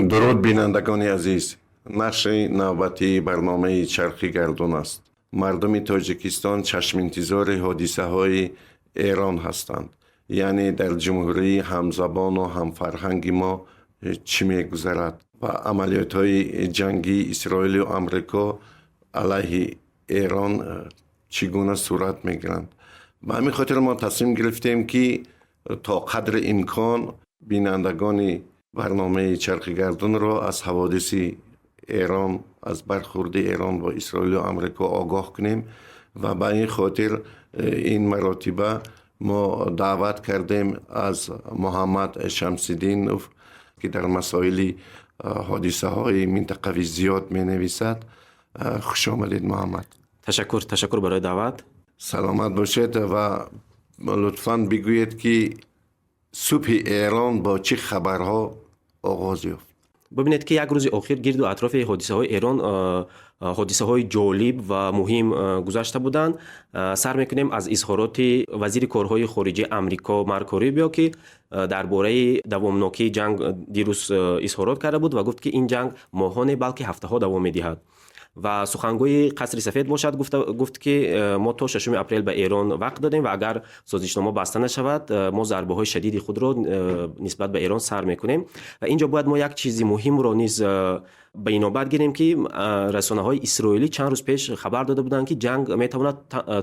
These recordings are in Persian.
درود بینندگان عزیز، نشر نوبتی برنامه چرخی گردون است. مردم تاجیکستان چشم انتظار حادثه های ایران هستند. یعنی در جمهوری همزبان و همفرهنگ ما چی میگذرد و عملیات های جنگی اسرائیل و امریکا علیه ایران چگونه صورت میگیرند. به همین خاطر ما تصمیم گرفتیم که تا قدر امکان بینندگان برنامه چرخی گردون را از حوادث ایران، از برخورد ایران با اسرائیل و امریکا آگاه کنیم و به این خاطر این مراتبه ما دعوت کردیم از محمد شمس‌الدین که در مسائل حادثه های منطقوی زیاد می نویسد. خوش آمدید محمد. تشکر برای دعوت. سلامت باشید و لطفاً بگویید که صبح ایران با چه خبرها آغاز یافت؟ ببینید که یک روز اخیر گرد و اطراف حادثه های ایران حادثه های جالب و مهم گذشته بودند. سر میکنیم از اظهارات وزیر کارهای خارجه امریکا مارکو روبیو که درباره دوامناکی جنگ دیروز اظهارات کرده بود و گفت که این جنگ ماهانه بلکه هفته ها دوام می‌دهد. و سخنگوی قصر سفید باشد گفت که ما تا 6 اپریل به ایران وقت دادیم و اگر سازشنامه بسته نشود ما ضربه های شدید خود را نسبت به ایران سر میکنیم. و اینجا باید ما یک چیزی مهم را نیز به اینابت گیریم که رسانه های اسرائیلی چند روز پیش خبر داده بودند که جنگ میتواند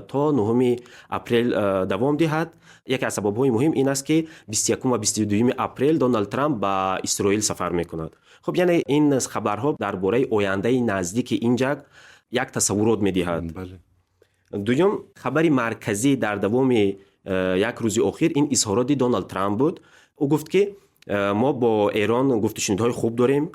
تا 9 اپریل دوام دهد. یکی از سبب های مهم این است که 21 و 22 اپریل دونالد ترامپ به اسرائیل سفر میکند. خب یعنی این خبرها درباره آینده نزدیک این جنگ یک تصورات میدهد. دوم خبری مرکزی در دوام یک روز اخیر این اظهارات دونالد ترامپ بود. او گفت که ما با ایران گفت و شنودهای خوب داریم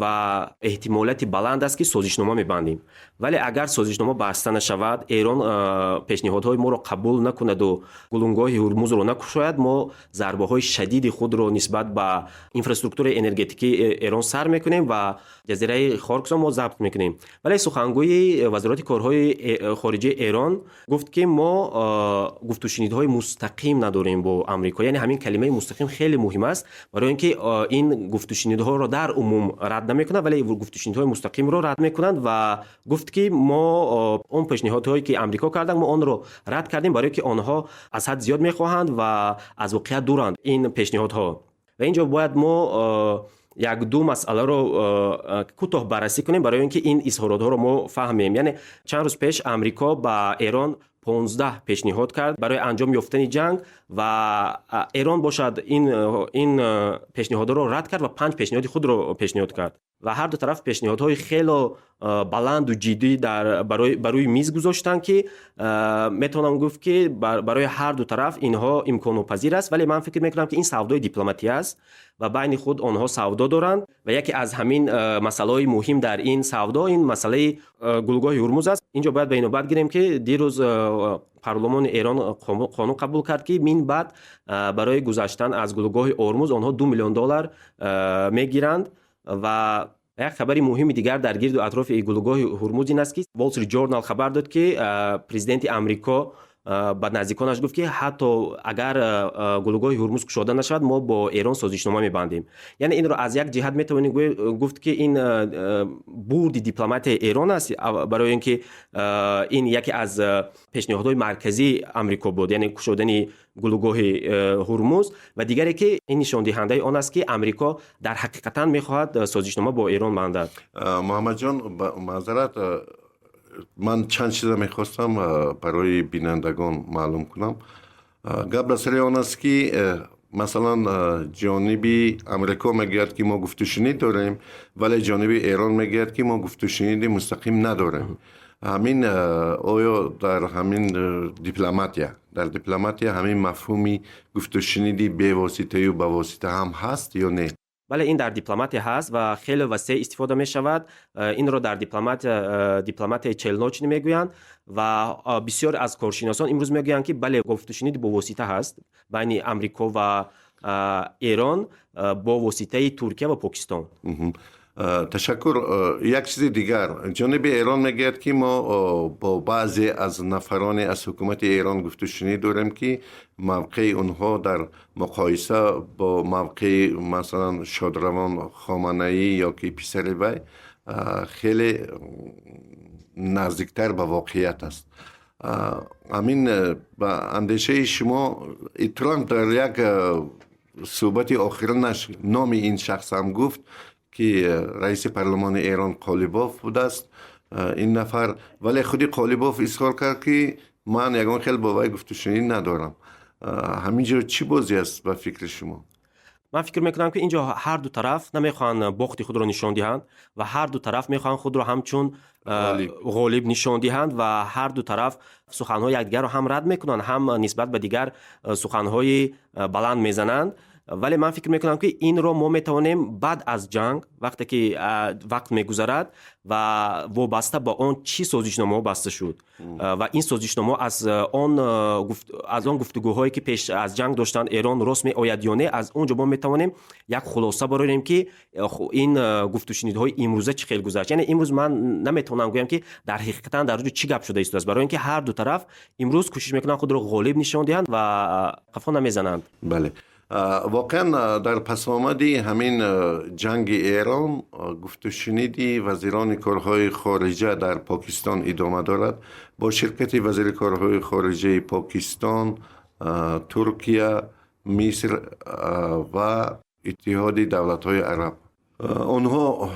و احتمالات بلند است که سازشنامه میبندیم، ولی اگر سازشنامه بسته نشود ایران پیشنهادهای ما را قبول نکند و گلونگاه هرمز را نکشاید ما ضربه های شدید خود را نسبت به انفراستراکتور انرژتیکی ایران سر میکنیم و جزیره خارکس را ما ضبط میکنیم. ولی سخنگوی وزارت کارهای خارجه ایران گفت که ما گفت و شنودهای مستقیم نداریم با آمریکا. یعنی همین کلمه مستقیم خیلی مهم است برای اینکه این گفت و شنودها را در عموم رد نمیکنند ولی گفت و شنودهای مستقیم را رد میکنند و گفت که ما اون پیشنهادهایی که امریکا کردند ما آن را رد کردیم برای که آنها از حد زیاد میخواهند و از واقعیت دورند این پیشنهادها. و اینجا باید ما یک دو مسئله رو کوتاه بررسی کنیم برای اینکه این اظهارات ها رو ما فهمیم. یعنی چند روز پیش امریکا با ایران 15 پیشنهاد کرد برای انجام یافتن جنگ و ایران باشد این پیشنهاد رو رد کرد و 5 پیشنهاد خود رو پیشنهاد کرد و هر دو طرف پیشنهادهای خیلی بلند و جدی برای میز گذاشتن که میتونم گفت که برای هر دو طرف اینها امکان پذیر است. ولی من فکر میکنم که این سودای دیپلماتی است و بین خود آنها سودا دارند و یکی از همین مسائل مهم در این سودا این مسئله گلگاه هرمز است. اینجا باید به اینو گیریم که دیروز پارلمان ایران قانون قبول کرد که من بعد برای گذشتن از گلگاه هرمز آنها $2 میلیون میگیرند. و یک خبری مهم دیگر در گرد و اطراف گلگاه هرمز این است که وال استریت جورنال خبر داد که پرزیدنت امریکا با نزدیکانش گفت که حتی اگر گلگاه هرمز گشوده نشود ما با ایران سازشنامه میبندیم. یعنی این رو از یک جهت میتوانیم گفت که این برد دیپلمات ایران است برای اینکه این یکی از پیشنهادهای مرکزی امریکا بود، یعنی گشودن گلگاه هرمز، و دیگری که این نشان دهنده آن است که امریکا در حقیقتا میخواهد سازشنامه با ایران بندد. محمد جان معذرت من چند چیز میخواستم برای بینندگان معلوم کنم. قبل سر آن است که مثلا جانبی امریکا میگوید که ما گفت و شنید داریم ولی جانبی ایران میگوید که ما گفت و شنید مستقیم نداریم. همین آیا در همین دیپلماتیا همین مفهومی گفت و شنیدی به واسطه و با واسطه هم هست یا نه؟ بله این در دیپلماتی هست و خیلی وسیع استفاده می شود. این را در دیپلمات چلنوچنی میگویند و بسیار از کارشناسان امروز میگویند که بله گفت و شنید با واسطه هست بین امریکا و ایران با واسطه ترکیه و پاکستان. تشکر. یک چیز دیگر، جانب ایران میگوید که ما با بعضی از نفران از حکومت ایران گفت و شنید داریم که موقع اونها در مقایسه با موقع مثلا شادروان خامنه‌ای یا که پسر وی خیلی نزدیکتر به واقعیت است. امین با اندیشه شما ترامپ در یک صحبت آخرینش نام این شخص هم گفت که رئیس پارلمان ایران قالیباف بوده است این نفر، ولی خودی قالیباف اظهار کرد که من یگان خیلی با وی گفت و شنید ندارم. همینجا چی بازی است به فکر شما؟ من فکر میکنم که اینجا هر دو طرف نمیخوان باخت خود را نشان دهند و هر دو طرف میخوان خود را همچون غالب نشان دهند و هر دو طرف سخنهای یکدیگر را هم رد میکنند، هم نسبت به دیگر سخنهای بلند میزنند. ولی من فکر میکنم که این رو ما میتوانیم بعد از جنگ وقتی که وقت میگذرد و وابسته با آن چی سازشنامه بسته شد و این سازشنامه از آن گفتگوهایی که پیش از جنگ داشتند ایران راست می آید یا نه، از اونجا ما میتوانیم یک خلاصه براریم که این گفت و شنیدهای امروزه چه خیلی گذشت. یعنی امروز من نمیتونم گویم که در حقیقتا در روز چی گپ شده است، برای اینکه هر دو طرف امروز کوشش میکنن خود را غالب نشان دهند و قفا نمیزنند. بله، واقعا در پس آمدی همین جنگ ایران گفت و شنیدی وزیران کارهای خارجه در پاکستان ادامه دارد با شرکت وزیر کارهای خارجه پاکستان، ترکیه، مصر و اتحاد دولت‌های عرب. آنها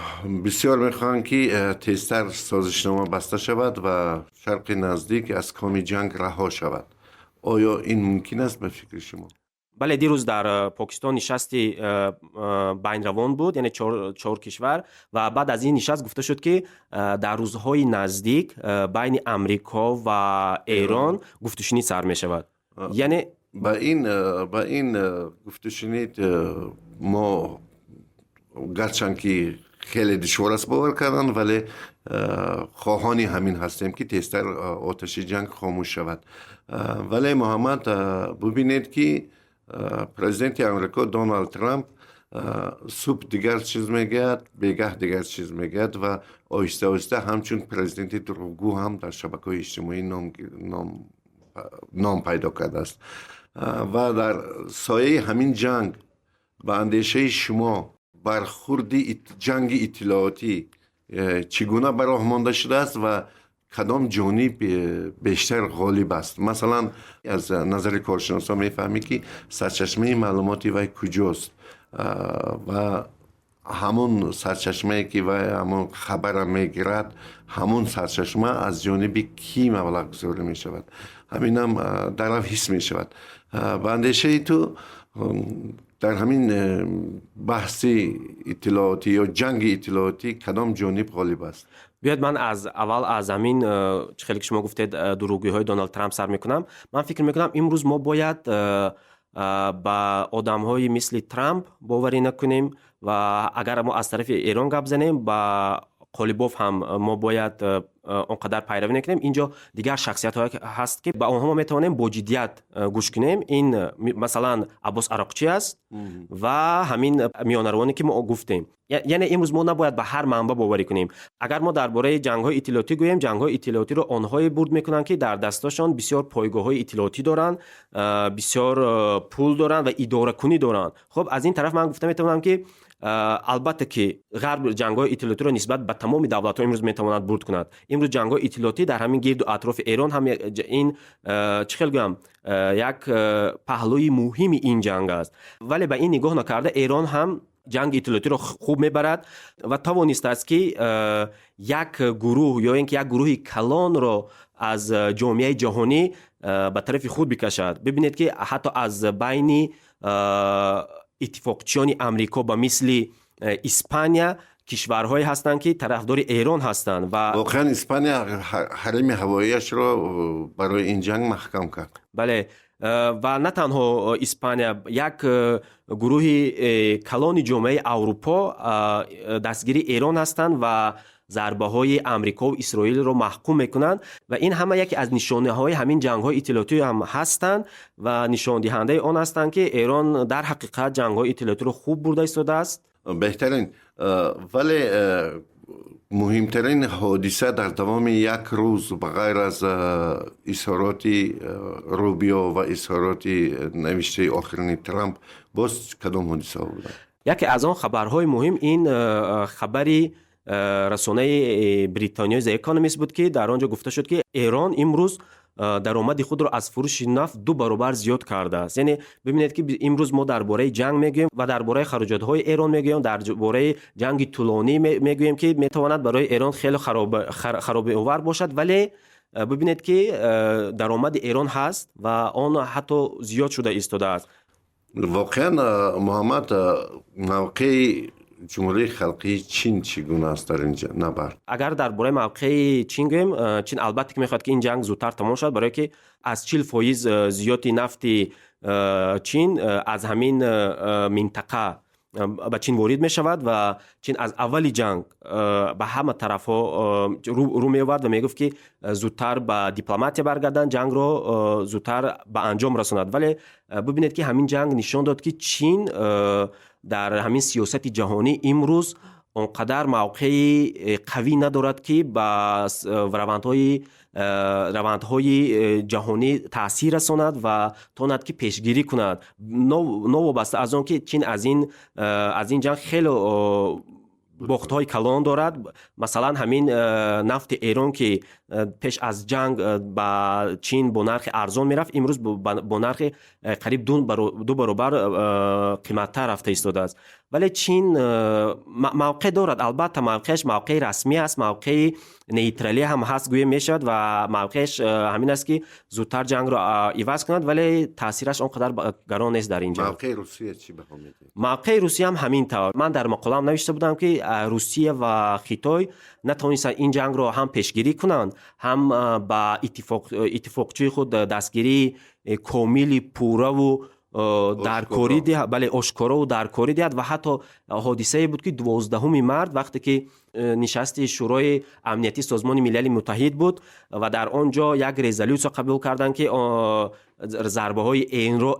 بسیار میخواهند که تیزتر سازشنامه بسته شود و شرق نزدیک از کام جنگ رها شود. آیا این ممکن است به فکر شما؟ بله، دیروز در پاکستان نشستی بین روان بود، یعنی چهار کشور، و بعد از این نشست گفته شد که در روزهای نزدیک بین امریکا و ایران گفت و شنید سر می شود. یعنی با این گفت و شنید ما گرچند که خیلی دشوار است باور کردن، ولی خواهانی همین هستیم که تیزتر آتش جنگ خاموش شود. ولی محمد ببینید که پرزیدنت امریکا دونالد ترامپ صبح دیگر چیز میگه، بیگاه دیگر چیز میگه و آهسته آهسته همچون پرزیدنت دروغگو هم در شبکه‌های اجتماعی نام پیدا کرده است. و در سایه همین جنگ به اندیشه شما برخورد جنگ اطلاعاتی چگونه به راه مانده شده است و کدام جانب بیشتر غالب است؟ مثلا از نظر کارشناسا میفهمی که سرچشمه معلوماتی وی کجاست و همون سرچشمه که وی همون خبر میگیرد، همون سرچشمه از جانب کی مبلغ گذاری می شود؟ همین هم در حس می شود. به اندیشه تو در همین بحث اطلاعاتی یا جنگ اطلاعاتی کدام جانب غالب است؟ بیاید من از اول از همین خیلی که شما گفتید دروغگویی های دونالد ترامپ سر میکنم. من فکر میکنم امروز ما باید با آدم های مثل ترامپ باوری نکنیم و اگر ما از طرف ایران گپ زنیم با قالیباف هم ما باید اونقدر پیروی نکنیم. اینجا دیگر شخصیت های هست که با اونها ما میتوانیم با جدیت گوش کنیم. این مثلا عباس عراقچی است و همین میانروانی که ما گفتیم. یعنی امروز ما نباید به هر منبع باوری کنیم. اگر ما درباره جنگ های اطلاعاتی گوییم، جنگ های اطلاعاتی رو آنهای برد میکنن که در دستشان بسیار پایگاه های اطلاعاتی دارن، بسیار پول دارن و اداره کنی دارن. خب از این طرف من گفتم میتونم که البته که غرب جنگ‌های اطلاعاتی را نسبت به تمام دولت‌ها امروز میتواند برد کند. امروز جنگ‌های اطلاعاتی در همین گرد و اطراف ایران هم این یک پهلوی مهم این جنگ است. ولی به این نگاه نکرده ایران هم جنگ اطلاعاتی را خوب میبرد و توانسته است که یک گروه یا اینکه یک گروه کلان را از جامعه جهانی به طرف خود بکشد. ببینید که حتی از بین اتفاقچیان امریکا با مثل اسپانیا کشورهایی هستند که طرفدار ایران هستند و واقعا اسپانیا حریم هواییش رو برای این جنگ محکم کرد. بله، و نه تنها اسپانیا، یک گروه کلان جامعه اروپا دستگیر ایران هستند و ضربه های امریکا و اسرائیل رو محکوم میکنند و این همه یکی از نشانه های همین جنگ های اطلاعاتی هم هستند و نشان دهنده آن هستند که ایران در حقیقت جنگ های اطلاعاتی رو خوب برده ایستاده است. بهترین ولی مهمترین حادثه در تمام یک روز بغیر از اظهارات روبیو و اظهارات نوشته آخرین ترامپ باز کدام حادثه بود؟ یکی از آن خبرهای مهم این خبری رسانه بریتانیای The Economist بود که در آنجا گفته شد که ایران امروز درآمد خود را از فروش نفت 2 برابر زیاد کرده است. یعنی ببینید که امروز ما درباره جنگ میگوییم و درباره خراجات های ایران میگوییم، درباره جنگ طولانی میگوییم که میتواند برای ایران خیلی خراب آور باشد، ولی ببینید که درآمد ایران هست و آن حتی زیاد شده ایستاده است. واقعا محمد موقع جمهوری خلقی چین چگونه است در اینجا نبرد؟ اگر درباره موقع چین گویم، چین البته که میخواد که این جنگ زودتر تمام شد، برای که از 40% زیادی نفت چین از همین منطقه به چین وارد می شود و چین از اولی جنگ به همه طرف ها رو می آورد و می گفت که زودتر به دیپلماتی برگردن، جنگ رو زودتر به انجام رساند. ولی ببینید که همین جنگ نشان داد که چین در همین سیاست جهانی امروز اونقدر موقع قوی ندارد که با روندهای جهانی تاثیر رساند و تواند که پیشگیری کند. نو وابسته از آن که چین از این جنگ خیلی باخت‌های کلان دارد. مثلا همین نفت ایران که پیش از جنگ با چین با نرخ ارزان میرفت، امروز با نرخ قریب 2 برابر قیمت‌تر رفته ایستاده است. ولی چین موقع دارد، البته موقعش موقع رسمی است، موقع نیترالی هم هست گویا میشد و موقعش همین است که زودتر جنگ را عوض کند، ولی تاثیرش آنقدر گران نیست در این جنگ. موقع روسیه چی بخوامید؟ موقع روسیه هم همین طور. من در مقاله‌ام نوشته بودم که روسیه و خیتای نتوانستند این جنگ را هم پیشگیری کنند، هم با اتفاقچی خود دستگیری کاملی پوره و درکاری دهد، بله آشکارا و درکاری دهد. و حتی حادثه بود که 12 مارس وقتی که نشست شورای امنیتی سازمان ملل متحد بود و در آنجا یک رزولوسیون قبول کردند که ضربه های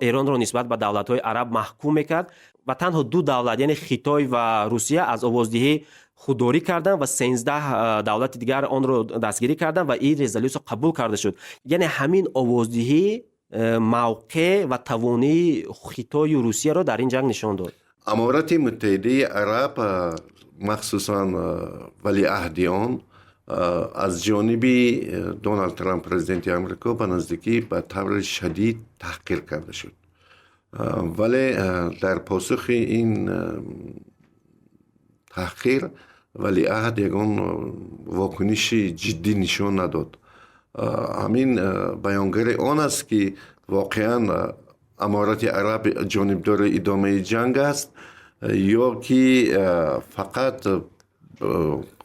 ایران را نسبت به دولت های عرب محکوم میکرد و تنها 2 دولت یعنی خیتای و روسیه از آوازدهی خودداری کردند و 13 دولت دیگر آن را دستگیری کردند و این رزولوسیون قبول کرده شد. یعنی همین آوازدهی موقع و توانی خیتای و روسیه را در این جنگ نشان داد. امارات متحده عرب مخصوصا ولیعهد آن از جانب دونالد ترامپ پرزیدنت آمریکا به نزدیکی به طور شدید تحقیر کرده شد، ولی در پاسخ این تحقیر ولیعهد یگان واکنش جدی نشان نداد. همین بیانگر آن است که واقعا امارات عرب جانبدار ادامه جنگ است یا که فقط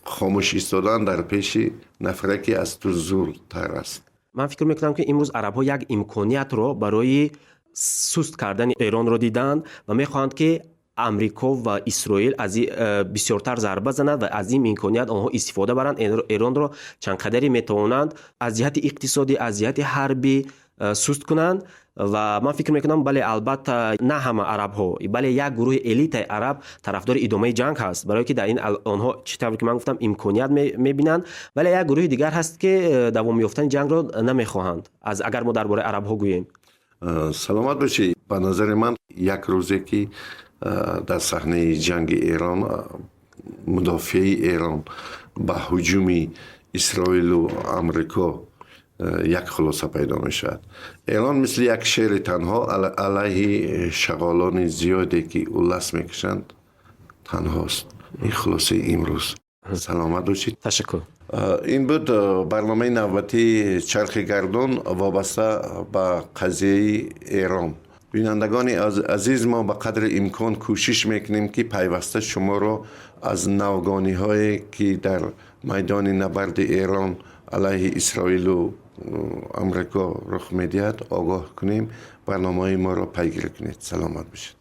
خاموش ایستادن در پیش نفره که از تو زورتر است. من فکر میکنم که امروز عرب ها یک امکانیت را برای سست کردن ایران را دیدند و میخواهند که امریکا و اسرائیل از بسیارتر ضربه زنند و از این امکانیت آنها استفاده برند. ایران را چند قدری میتوانند از جهت اقتصادی، از جهت حربی سست کنند و من فکر میکنم بله البته نه همه عرب ها، بله یک گروه الیت عرب طرفدار ادامه جنگ هست، برای که در این آنها چطور که من گفتم امکانیت میبینند، ولی یک گروه دیگر هست که دوام یافتن جنگ را نمیخواهند. از اگر ما درباره عرب ها گوییم. سلامت باشی. به نظر من یک روزی که در صحنه جنگ ایران مدافع ایران به هجوم اسرائیل و امریکا یک خلاصه پیدا می شود. ایران مثل یک شیر تنها علیه شغالان زیادی که اولس می کشند تنهاست. این خلاصه امروز. سلامت باشید. تشکر. این بود برنامه نوبتی چرخ گردون وابسته به قضیه ایران. بینندگان عزیز، ما به قدر امکان کوشش میکنیم که پیوسته شما را از نوگانی هایی که در میدان نبرد ایران علیه اسرائیل و امریکا رخ میدهد آگاه کنیم. برنامه ما را پیگیری کنید. سلامت باشید.